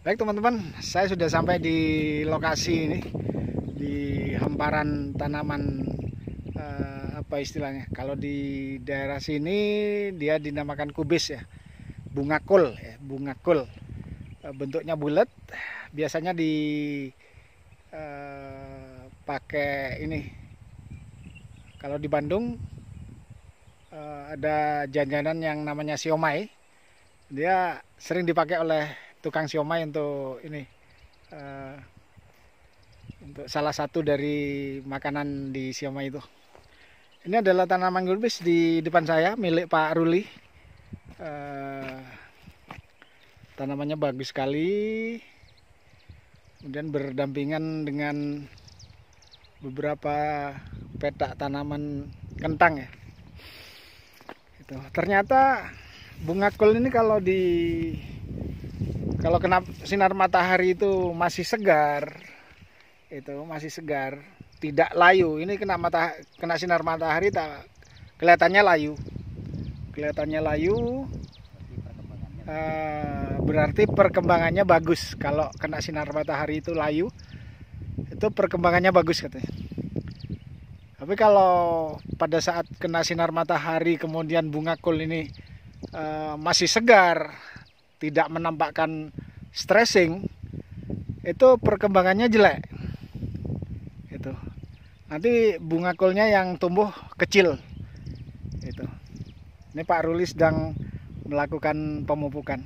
Baik teman-teman, saya sudah sampai di lokasi ini, di hamparan tanaman apa istilahnya? Kalau di daerah sini dia dinamakan kubis ya, bunga kul ya, bunga kul. Bentuknya bulat, biasanya pakai ini. Kalau di Bandung ada jajanan yang namanya siomay. Dia sering dipakai oleh tukang siomay untuk ini, untuk salah satu dari makanan di siomay itu. Ini adalah tanaman kubis di depan saya, milik Pak Ruli. Tanamannya bagus sekali, kemudian berdampingan dengan beberapa petak tanaman kentang ya. Itu ternyata bunga kul ini kalau kena sinar matahari itu masih segar, tidak layu. Ini kena sinar matahari kelihatannya layu, berarti perkembangannya bagus. Kalau kena sinar matahari itu layu, itu perkembangannya bagus katanya. Tapi kalau pada saat kena sinar matahari kemudian bunga kul ini masih segar, tidak menampakkan stressing, itu perkembangannya jelek. Itu nanti bunga kulnya yang tumbuh kecil. Itu. Ini Pak Ruli sedang melakukan pemupukan.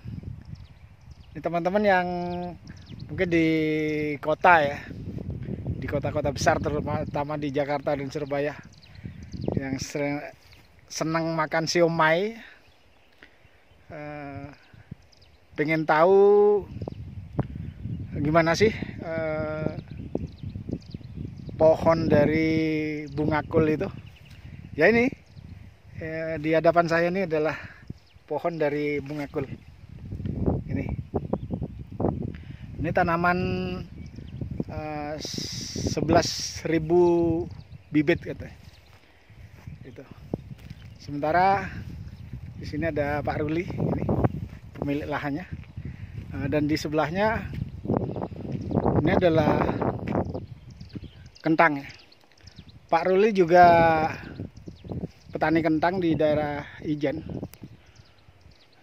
Ini teman-teman yang mungkin di kota ya, di kota-kota besar terutama di Jakarta dan Surabaya, yang senang makan siomay, pengen tahu gimana sih pohon dari bunga kul itu. Ya ini di hadapan saya ini adalah pohon dari bunga kul. Ini tanaman 11.000 bibit katanya. Itu. Sementara di sini ada Pak Ruli, ini pemilik lahannya, dan di sebelahnya ini adalah kentang ya. Pak Ruli juga petani kentang di daerah Ijen,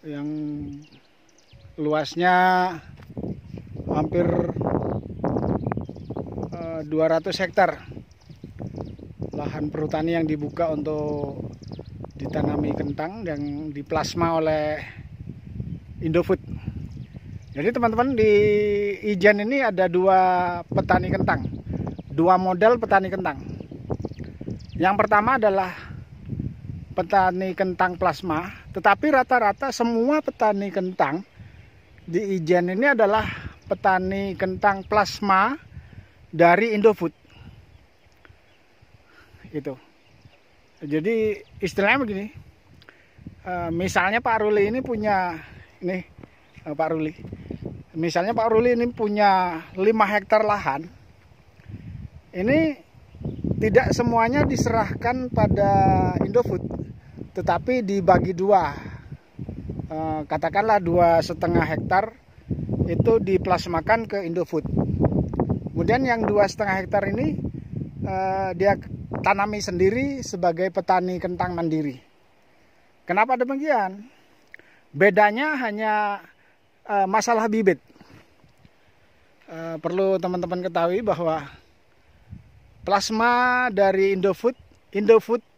yang luasnya hampir 200 hektar lahan perhutani yang dibuka untuk ditanami kentang yang diplasma oleh Indofood. Jadi teman-teman, di Ijen ini ada dua petani kentang, dua model petani kentang. Yang pertama adalah petani kentang plasma, tetapi rata-rata semua petani kentang di Ijen ini adalah petani kentang plasma dari Indofood. Itu. Jadi istilahnya begini, misalnya Pak Ruli ini punya ini, Pak Ruli. Misalnya Pak Ruli ini punya 5 hektar lahan. Ini tidak semuanya diserahkan pada Indofood, tetapi dibagi dua. Katakanlah 2,5 hektar itu diplasmakan ke Indofood. Kemudian yang 2,5 hektar ini dia tanami sendiri sebagai petani kentang mandiri. Kenapa demikian? Bedanya hanya masalah bibit. Perlu teman-teman ketahui bahwa plasma dari Indofood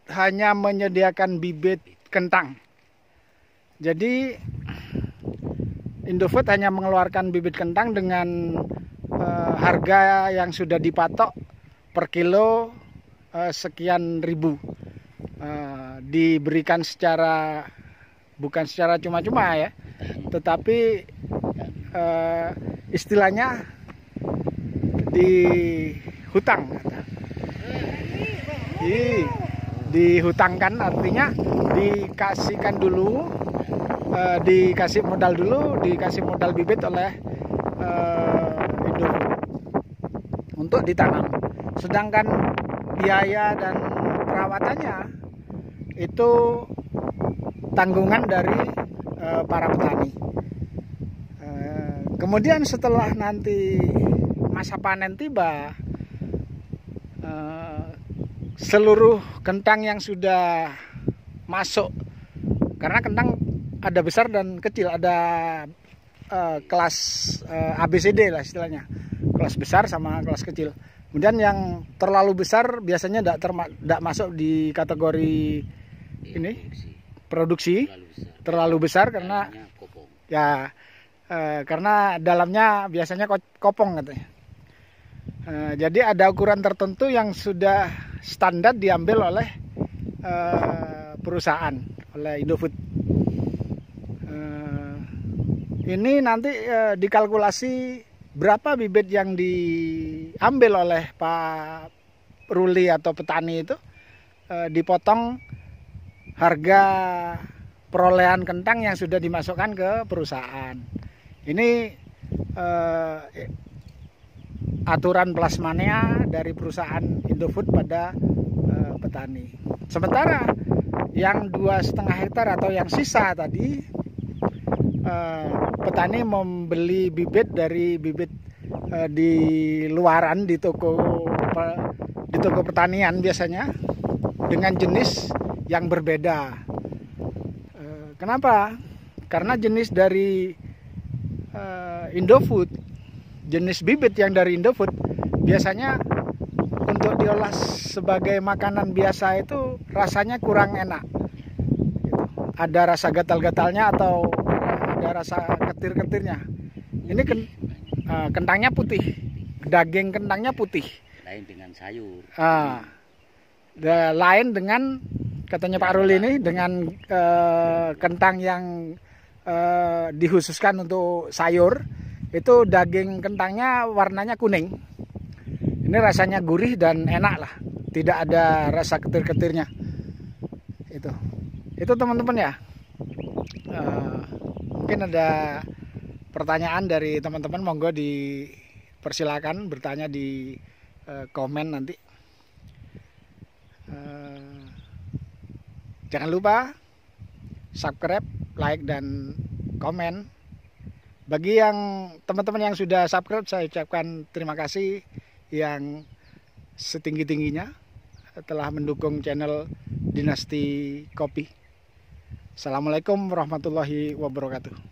hanya menyediakan bibit kentang. Jadi Indofood hanya mengeluarkan bibit kentang dengan harga yang sudah dipatok per kilo sekian ribu, diberikan bukan secara cuma-cuma ya, tetapi istilahnya dihutang. Dihutangkan artinya dikasihkan dulu, dikasih modal bibit oleh Indofood untuk ditanam. Sedangkan biaya dan perawatannya itu tanggungan dari para petani. Kemudian setelah nanti masa panen tiba, seluruh kentang yang sudah masuk, karena kentang ada besar dan kecil, ada kelas ABCD lah istilahnya, kelas besar sama kelas kecil. Kemudian yang terlalu besar biasanya tidak masuk di kategori ini produksi, terlalu besar karena ya karena dalamnya biasanya kopong katanya. Jadi ada ukuran tertentu yang sudah standar diambil oleh perusahaan, oleh Indofood. Ini nanti dikalkulasi berapa bibit yang diambil oleh Pak Ruli atau petani itu, dipotong harga perolehan kentang yang sudah dimasukkan ke perusahaan. Ini aturan plasmania dari perusahaan Indofood pada petani. Sementara yang 2,5 hektar atau yang sisa tadi, petani membeli bibit dari bibit di luaran, di toko pertanian biasanya, dengan jenis yang berbeda. Kenapa? Karena jenis dari Indofood, jenis bibit yang dari Indofood biasanya untuk diolah sebagai makanan biasa itu rasanya kurang enak. Ada rasa gatal-gatalnya atau ada rasa ketir-ketirnya. Ini kentangnya putih, daging kentangnya putih. Lain dengan sayur. Lain dengan katanya Pak Ruli ini dengan kentang yang dikhususkan untuk sayur, itu daging kentangnya warnanya kuning. Ini rasanya gurih dan enak lah, tidak ada rasa ketir-ketirnya. Itu teman-teman ya. Mungkin ada pertanyaan dari teman-teman, monggo dipersilakan bertanya di komen nanti. Jangan lupa subscribe, like, dan komen. Bagi yang teman-teman yang sudah subscribe, saya ucapkan terima kasih yang setinggi-tingginya telah mendukung channel Dinasti Kopi. Assalamualaikum warahmatullahi wabarakatuh.